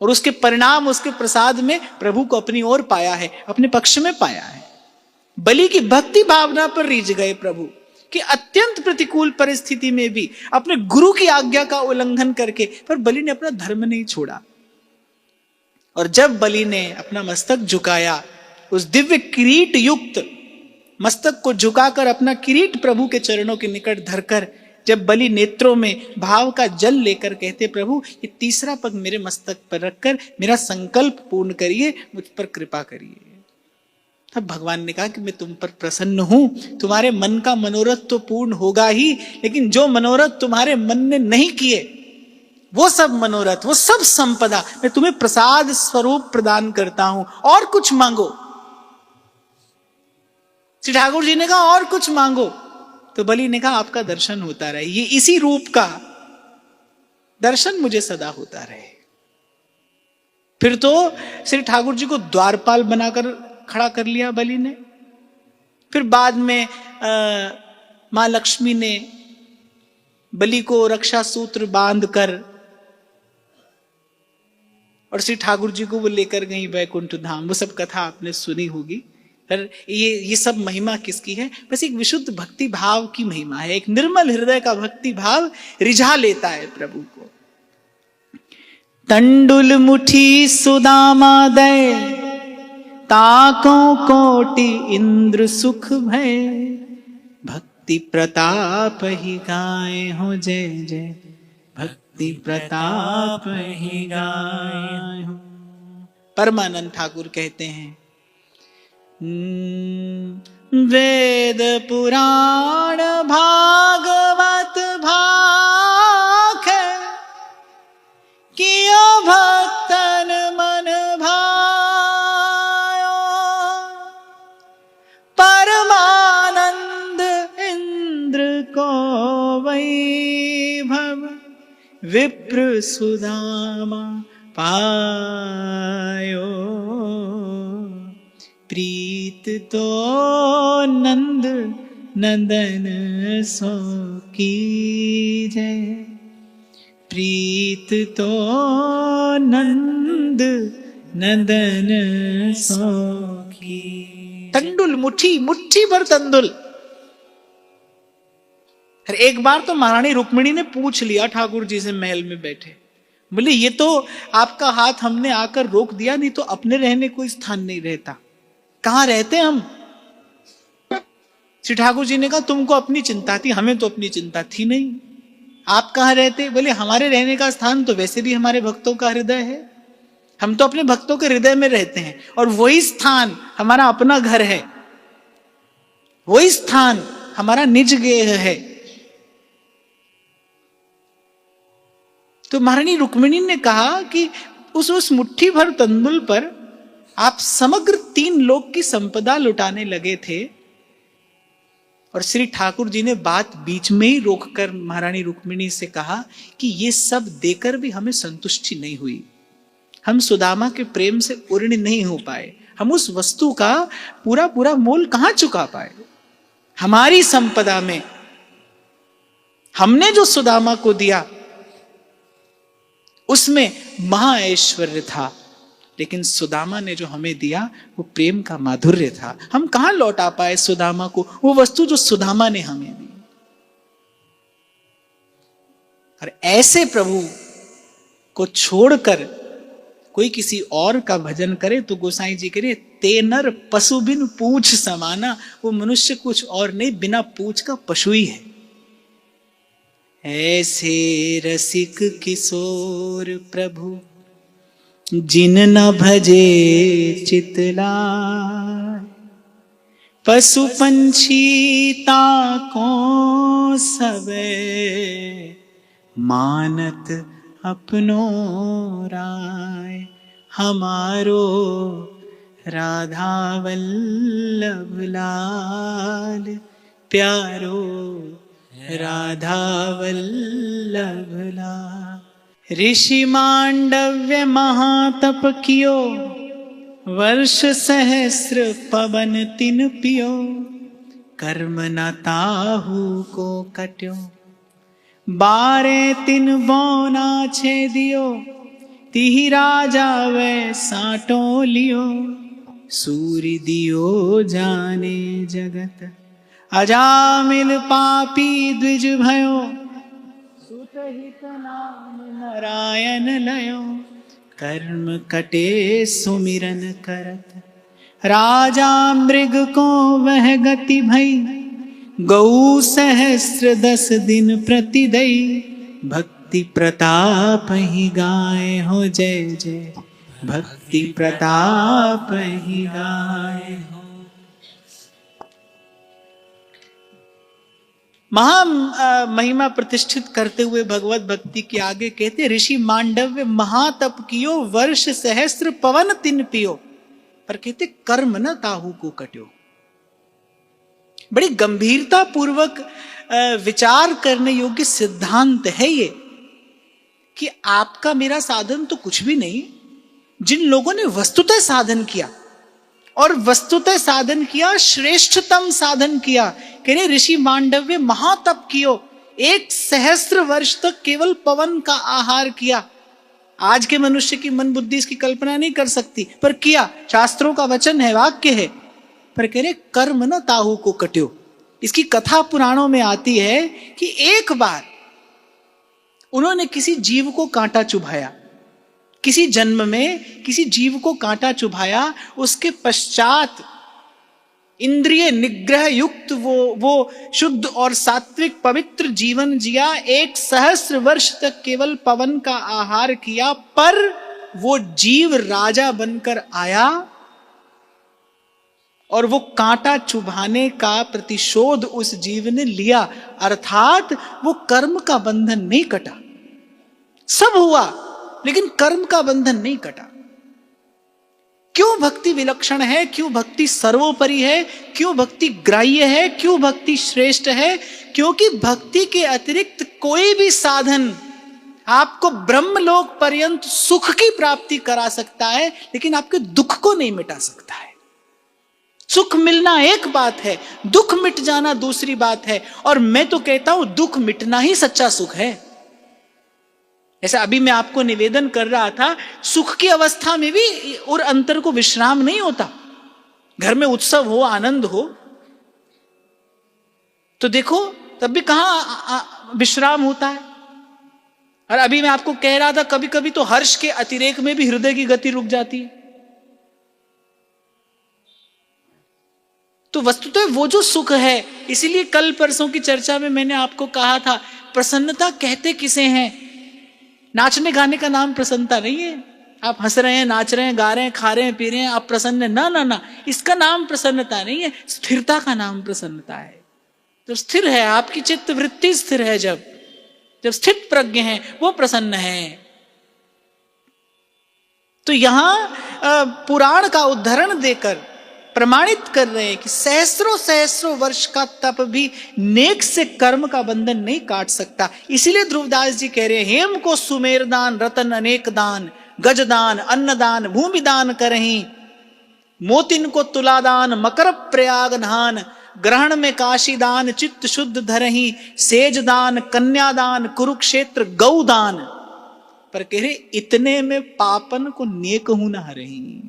और उसके परिणाम, उसके प्रसाद में प्रभु को अपनी ओर पाया है, अपने पक्ष में पाया है। बलि की भक्ति भावना पर रीझ गए प्रभु कि अत्यंत प्रतिकूल परिस्थिति में भी अपने गुरु की आज्ञा का उल्लंघन करके, पर बलि ने अपना धर्म नहीं छोड़ा। और जब बलि ने अपना मस्तक झुकाया, उस दिव्य किरीट युक्त मस्तक को झुकाकर अपना किरीट प्रभु के चरणों के निकट धरकर, जब बलि नेत्रों में भाव का जल लेकर कहते, प्रभु ये 3रा पग मेरे मस्तक पर रखकर मेरा संकल्प पूर्ण करिए, मुझ पर कृपा करिए। तब भगवान ने कहा कि मैं तुम पर प्रसन्न हूं, तुम्हारे मन का मनोरथ तो पूर्ण होगा ही, लेकिन जो मनोरथ तुम्हारे मन ने नहीं किए, वो सब मनोरथ, वो सब संपदा मैं तुम्हें प्रसाद स्वरूप प्रदान करता हूं। और कुछ मांगो। श्री ठाकुर जी ने कहा और कुछ मांगो, तो बलि ने कहा आपका दर्शन होता रहे, ये इसी रूप का दर्शन मुझे सदा होता रहे। फिर तो श्री ठाकुर जी को द्वारपाल बनाकर खड़ा कर लिया बलि ने। फिर बाद में मां लक्ष्मी ने बलि को रक्षा सूत्र बांधकर और श्री ठाकुर जी को वो लेकर गई वैकुंठ धाम। वो सब कथा आपने सुनी होगी। पर ये सब महिमा किसकी है? बस एक विशुद्ध भक्ति भाव की महिमा है। एक निर्मल हृदय का भक्ति भाव रिझा लेता है प्रभु को। तंडुल मुठी सुदामा दय, ताको कोटि इंद्र सुख भय, भक्ति प्रताप ही गाए हो जय जय, भक्ति प्रताप ही गाए हो। परमानंद ठाकुर कहते हैं, वेद पुराण भागवत भाख, कियो भक्तन मन भायो, परमानंद इंद्र को वैभव, विप्र सुदामा पायो, प्रीत तो नंद नंदन सो की जय, प्रीत तो नंद नंदन सो की। तंडुल मुट्ठी, मुट्ठी भर तंदुल। एक बार तो महारानी रुक्मिणी ने पूछ लिया ठाकुर जी से महल में बैठे, बोले ये तो आपका हाथ हमने आकर रोक दिया, नहीं तो अपने रहने कोई स्थान नहीं रहता, कहां रहते हम? श्री ठाकुर जी ने कहा तुमको अपनी चिंता थी, हमें तो अपनी चिंता थी नहीं, आप कहां रहते? बोले हमारे रहने का स्थान तो वैसे भी हमारे भक्तों का हृदय है, हम तो अपने भक्तों के हृदय में रहते हैं और वही स्थान हमारा अपना घर है, वही स्थान हमारा निज गेह है। तो महारानी रुक्मिणी ने कहा कि उस मुट्ठी भर तंदुल पर आप समग्र 3 लोक की संपदा लुटाने लगे थे। और श्री ठाकुर जी ने बात बीच में ही रोककर महारानी रुक्मिणी से कहा कि ये सब देकर भी हमें संतुष्टि नहीं हुई, हम सुदामा के प्रेम से पूर्ण नहीं हो पाए, हम उस वस्तु का पूरा पूरा मोल कहां चुका पाए। हमारी संपदा में हमने जो सुदामा को दिया उसमें महा ऐश्वर्य था, लेकिन सुदामा ने जो हमें दिया वो प्रेम का माधुर्य था। हम कहां लौटा पाए सुदामा को वो वस्तु जो सुदामा ने हमें दी। और ऐसे प्रभु को छोड़कर कोई किसी और का भजन करे तो गोसाई जी कह रहे ते नर पशु बिन पूछ समाना, वो मनुष्य कुछ और नहीं, बिना पूछ का पशु ही है। ऐसे रसिक किशोर प्रभु जिन न भजे चितलाय, पशु पंछी ताको सबे मानत अपनो राय। हमारो राधा वल्लभ लाल प्यारो राधा वल्लभ लाल। ऋषि मांडव्य महातप कियो, वर्ष सहस्र पवन तिन पियो, कर्म न ताहू को कट्यो, 12 तिन बौना छेदियो, तिहि राजा वै साटो लियो, सूर्य दियो जाने जगत, अजामिल पापी द्विज भयो, सुतहित नाम नारायण लयो, कर्म कटे सुमिरन करत, राजा मृग को वह गति भई, गौ सहस्र 10 दिन प्रति दई, भक्ति प्रताप ही गाए हो जय जय, भक्ति प्रताप ही गाए हो। महा महिमा प्रतिष्ठित करते हुए भगवत भक्ति के आगे कहते ऋषि मांडव्य महातप कियो, वर्ष सहस्र पवन तिन पियो, पर कहते कर्म न ताहू को कट्यो। बड़ी गंभीरता पूर्वक विचार करने योग्य सिद्धांत है ये कि आपका मेरा साधन तो कुछ भी नहीं, जिन लोगों ने वस्तुतः साधन किया और वस्तुतः साधन किया, श्रेष्ठतम साधन किया, कह रहे ऋषि मांडव्य महातप कियो, 1 सहस्र वर्ष तक केवल पवन का आहार किया। आज के मनुष्य की मन बुद्धि इसकी कल्पना नहीं कर सकती, पर किया, शास्त्रों का वचन है, वाक्य है। पर कह रहे कर्म न ताहू को कट्यो। इसकी कथा पुराणों में आती है कि एक बार उन्होंने किसी जीव को कांटा चुभाया, किसी जन्म में किसी जीव को कांटा चुभाया, उसके पश्चात इंद्रिय निग्रह युक्त वो शुद्ध और सात्विक पवित्र जीवन जिया, 1 सहस्र वर्ष तक केवल पवन का आहार किया, पर वो जीव राजा बनकर आया और वो कांटा चुभाने का प्रतिशोध उस जीव ने लिया, अर्थात वो कर्म का बंधन नहीं कटा। सब हुआ लेकिन कर्म का बंधन नहीं कटा। क्यों भक्ति विलक्षण है, क्यों भक्ति सर्वोपरि है, क्यों भक्ति ग्राह्य है, क्यों भक्ति श्रेष्ठ है? क्योंकि भक्ति के अतिरिक्त कोई भी साधन आपको ब्रह्मलोक पर्यंत सुख की प्राप्ति करा सकता है, लेकिन आपके दुख को नहीं मिटा सकता है। सुख मिलना एक बात है, दुख मिट जाना दूसरी बात है। और मैं तो कहता हूं दुख मिटना ही सच्चा सुख है। ऐसा अभी मैं आपको निवेदन कर रहा था, सुख की अवस्था में भी और अंतर को विश्राम नहीं होता। घर में उत्सव हो, आनंद हो, तो देखो तब भी कहां विश्राम होता है। और अभी मैं आपको कह रहा था, कभी कभी तो हर्ष के अतिरेक में भी हृदय की गति रुक जाती है। तो वस्तुतः वो जो सुख है, इसीलिए कल परसों की चर्चा में मैंने आपको कहा था, प्रसन्नता कहते किसे हैं? नाचने गाने का नाम प्रसन्नता नहीं है। आप हंस रहे हैं, नाच रहे हैं, गा रहे हैं, खा रहे हैं, पी रहे हैं, आप प्रसन्न हैं, ना ना ना, इसका नाम प्रसन्नता नहीं है। स्थिरता का नाम प्रसन्नता है। तो स्थिर है, आपकी चित्त वृत्ति स्थिर है, जब जब स्थित प्रज्ञ हैं वो प्रसन्न है। तो यहां पुराण का उदाहरण देकर प्रमाणित कर रहे हैं कि सहस्रों सहस्रों वर्ष का तप भी नेक से कर्म का बंधन नहीं काट सकता। इसीलिए ध्रुवदास जी कह रहे हैं, हेम को सुमेर दान, रतन अनेक दान, गज दान, अन्न दान, भूमि दान करहीं, मोतिन को तुला दान, मकर प्रयाग धान, ग्रहण में काशी दान, चित्त शुद्ध धरहीं, सेज दान, कन्यादान, कुरुक्षेत्र गौ दान। पर कह रहे इतने में पापन को नेक हूं न हरही।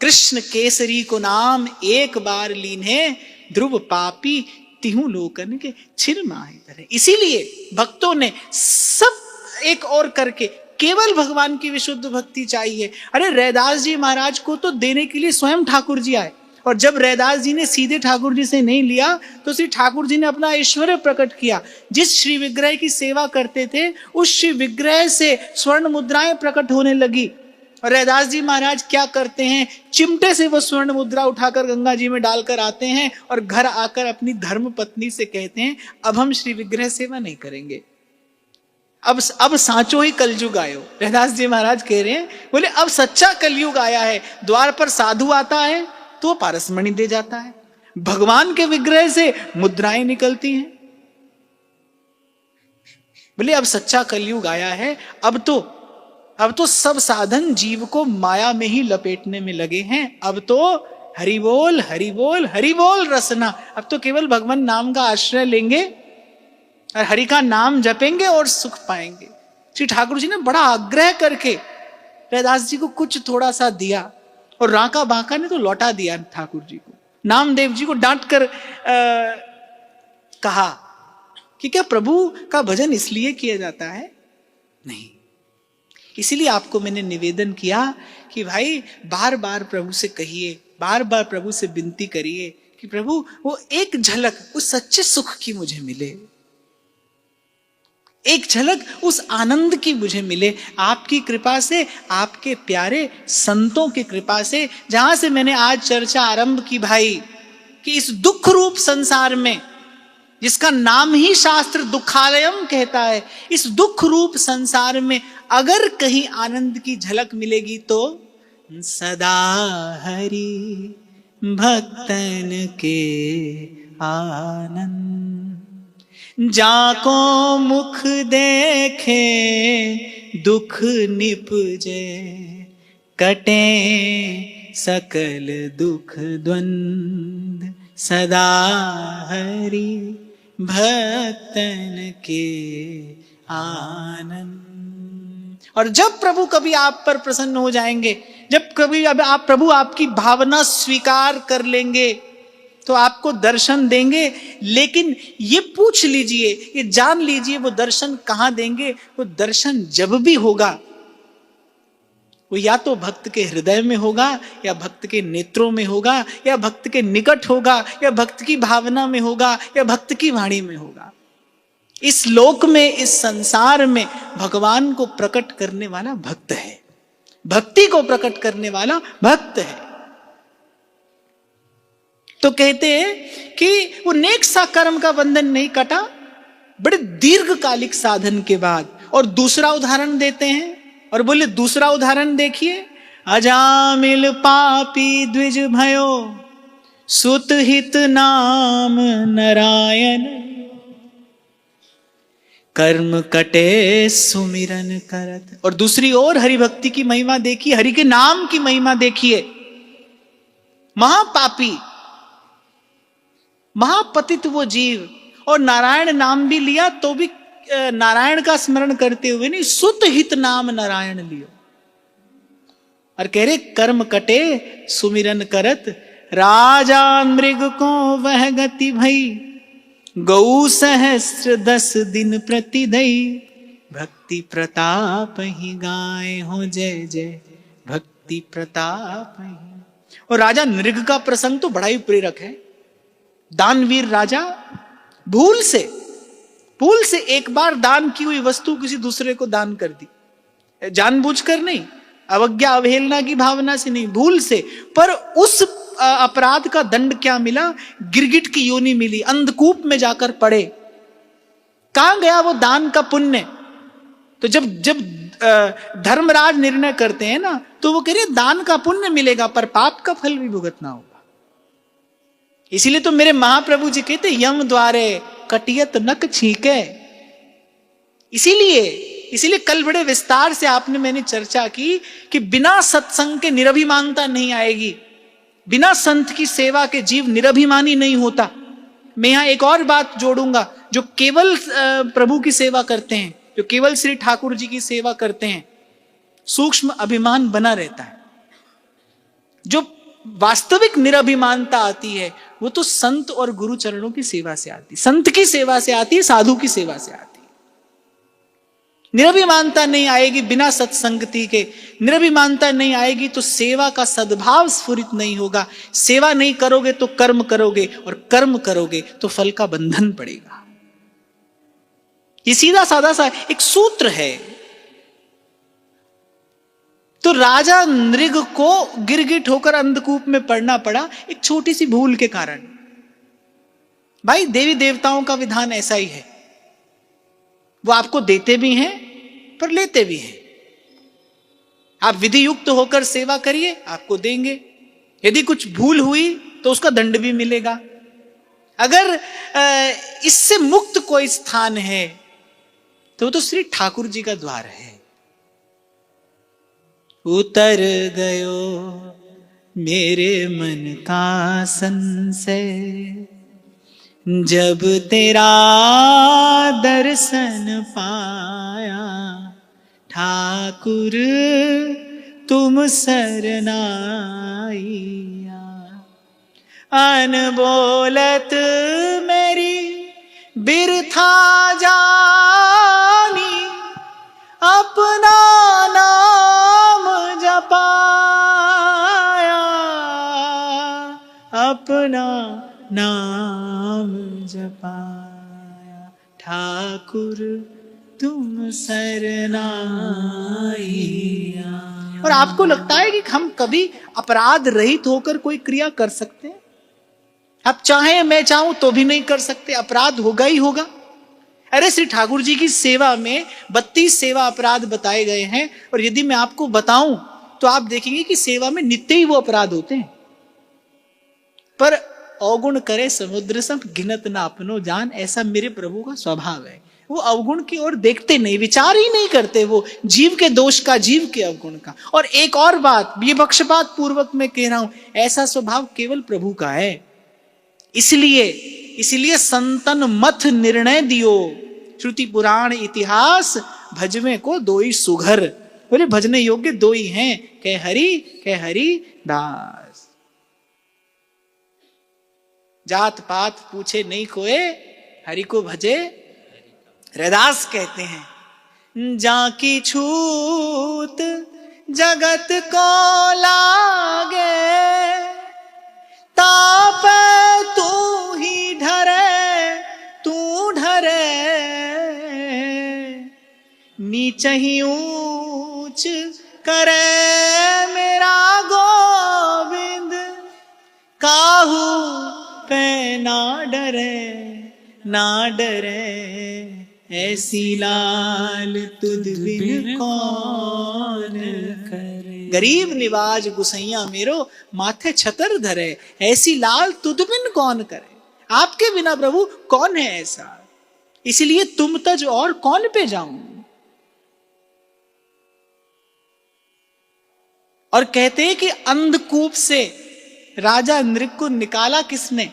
कृष्ण केसरी को नाम एक बार लीन है, ध्रुव पापी तिहु लोकन के छिर माहे धरे। इसीलिए भक्तों ने सब एक और करके केवल भगवान की विशुद्ध भक्ति चाहिए। अरे रैदास जी महाराज को तो देने के लिए स्वयं ठाकुर जी आए, और जब रैदास जी ने सीधे ठाकुर जी से नहीं लिया तो श्री ठाकुर जी ने अपना ऐश्वर्य प्रकट किया। जिस श्री विग्रह की सेवा करते थे उस श्री विग्रह से स्वर्ण मुद्राएं प्रकट होने लगी। और रैदास जी महाराज क्या करते हैं, चिमटे से वो स्वर्ण मुद्रा उठाकर गंगा जी में डालकर आते हैं और घर आकर अपनी धर्म पत्नी से कहते हैं, अब हम श्री विग्रह सेवा नहीं करेंगे, अब सांचो ही कलयुग आयो। रैदास जी महाराज कह रहे हैं, बोले अब सच्चा कलयुग आया है। द्वार पर साधु आता है तो पारसमणि दे जाता है, भगवान के विग्रह से मुद्राएं निकलती हैं। बोले अब सच्चा कलयुग आया है, अब तो सब साधन जीव को माया में ही लपेटने में लगे हैं। अब तो हरि बोल हरि बोल हरि बोल रसना, अब तो केवल भगवान नाम का आश्रय लेंगे और हरि का नाम जपेंगे और सुख पाएंगे। श्री ठाकुर जी ने बड़ा आग्रह करके रैदास जी को कुछ थोड़ा सा दिया, और राका बांका ने तो लौटा दिया ठाकुर जी को। नामदेव जी को डांट कर कहा कि क्या प्रभु का भजन इसलिए किया जाता है? नहीं। इसीलिए आपको मैंने निवेदन किया कि भाई बार बार प्रभु से कहिए, बार बार प्रभु से विनती करिए कि प्रभु वो एक झलक उस सच्चे सुख की मुझे मिले, एक झलक उस आनंद की मुझे मिले, आपकी कृपा से, आपके प्यारे संतों की कृपा से। जहां से मैंने आज चर्चा आरंभ की भाई, कि इस दुख रूप संसार में, जिसका नाम ही शास्त्र दुखालयम कहता है, इस दुख रूप संसार में अगर कहीं आनंद की झलक मिलेगी तो सदा हरि भक्तन के आनंद। जाको मुख देखे दुख निपजे, कटे सकल दुख द्वंद, सदा हरि भक्तन के आनंद। और जब प्रभु कभी आप पर प्रसन्न हो जाएंगे, जब कभी अब आप प्रभु आपकी भावना स्वीकार कर लेंगे तो आपको दर्शन देंगे। लेकिन ये पूछ लीजिए, ये जान लीजिए, वो दर्शन कहां देंगे? वो दर्शन जब भी होगा वो या तो भक्त के हृदय में होगा, या भक्त के नेत्रों में होगा, या भक्त के निकट होगा, या भक्त की भावना में होगा, या भक्त की वाणी में होगा। इस लोक में, इस संसार में भगवान को प्रकट करने वाला भक्त है, भक्ति को प्रकट करने वाला भक्त है। तो कहते हैं कि वो नेक सा कर्म का बंधन नहीं कटा बड़े दीर्घकालिक साधन के बाद। और दूसरा उदाहरण देते हैं और बोले दूसरा उदाहरण देखिए, अजामिल पापी द्विज भयो, सुत हित नाम नारायण, कर्म कटे सुमिरन करत। और दूसरी ओर हरि भक्ति की महिमा देखिए, हरि के नाम की महिमा देखिए। महापापी, महापतित वो जीव, और नारायण नाम भी लिया तो भी नारायण का स्मरण करते हुए नहीं, सुत हित नाम नारायण लियो। और कह रहे कर्म कटे सुमिरन करत, राजा मृग को वह गति भई, गौ सहस्र 10 दिन प्रतिदई, भक्ति प्रताप ही गाए हो जय जय, भक्ति प्रताप ही। और राजा नृग का प्रसंग तो बड़ा ही प्रेरक है। दानवीर राजा भूल से एक बार दान की हुई वस्तु किसी दूसरे को दान कर दी, जानबूझकर नहीं, अवज्ञा अवहेलना की भावना से नहीं, भूल से। पर उस अपराध का दंड क्या मिला? गिरगिट की योनि मिली, अंधकूप में जाकर पड़े, कहां गया वो दान का पुण्य? तो जब जब धर्मराज निर्णय करते हैं ना, तो वो कह रहे दान का पुण्य मिलेगा पर पाप का फल भी भुगतना होगा। इसीलिए तो मेरे महाप्रभु जी कहते यम द्वारे कटियत नक छीके। इसीलिए कल बड़े विस्तार से आपने मैंने चर्चा की कि बिना सत्संग के निरभिमानता नहीं आएगी, बिना संत की सेवा के जीव निरभिमानी नहीं होता। मैं यहां एक और बात जोड़ूंगा, जो केवल प्रभु की सेवा करते हैं, जो केवल श्री ठाकुर जी की सेवा करते हैं, सूक्ष्म अभिमान बना रहता है। जो वास्तविक निरभिमानता आती है वो तो संत और गुरु चरणों की सेवा से आती है, संत की सेवा से आती है, साधु की सेवा से आती है। निरभिमानता नहीं आएगी बिना सत्संगति के, निरभिमानता नहीं आएगी तो सेवा का सद्भाव स्फुरित नहीं होगा। सेवा नहीं करोगे तो कर्म करोगे, और कर्म करोगे तो फल का बंधन पड़ेगा। ये सीधा साधा सा एक सूत्र है। तो राजा नृग को गिरगिट होकर अंधकूप में पड़ना पड़ा एक छोटी सी भूल के कारण। भाई देवी देवताओं का विधान ऐसा ही है, वो आपको देते भी हैं पर लेते भी हैं। आप विधि युक्त होकर सेवा करिए, आपको देंगे। यदि कुछ भूल हुई तो उसका दंड भी मिलेगा। अगर इससे मुक्त कोई स्थान है तो वो तो श्री ठाकुर जी का द्वार है। उतर गयो मेरे मन का संशय, जब तेरा दर्शन पाया, ठाकुर तुम सरनाइया। अनबोलत मेरी बिरथा जानी, अपना नाम जपाया, अपना नाम जपाया, ठाकुर तुम सरनाइया। और आपको लगता है कि हम कभी अपराध रहित होकर कोई क्रिया कर सकते हैं? आप चाहें, मैं चाहूं तो भी नहीं कर सकते, अपराध होगा ही होगा। अरे श्री ठाकुर जी की सेवा में 32 सेवा अपराध बताए गए हैं, और यदि मैं आपको बताऊं तो आप देखेंगे कि सेवा में नित्य ही वो अपराध होते हैं। पर अवगुण करे समुद्र सब, गिनत ना अपनो जान, ऐसा मेरे प्रभु का स्वभाव है। वो अवगुण की ओर देखते नहीं, विचार ही नहीं करते वो जीव के दोष का, जीव के अवगुण का। और एक और बात, ये पक्षपात पूर्वक मैं कह रहा हूं, ऐसा स्वभाव केवल प्रभु का है। इसलिए संतन मथ निर्णय दियो, श्रुति पुराण इतिहास भजमे को दोई सुघर। बोले भजने योग्य दो ही हैं, कह हरि दास। जात पात पूछे नहीं कोए, हरि को भजे रैदास कहते हैं। जाकी छूत जगत को लागे, ताप तू ही ढरे, तू ढरे। नीच ही ऊंच करे मेरा गोविंद, काहू पे ना डरे, ऐसी लाल तुद बिन कौन करे। गरीब निवाज गुसैया मेरो, माथे छतर धरे, ऐसी लाल तुद बिन कौन करे। आपके बिना प्रभु कौन है ऐसा, इसलिए तुम तज और कौन पे जाऊं। और कहते हैं कि अंधकूप से राजा नृग को निकाला किसने?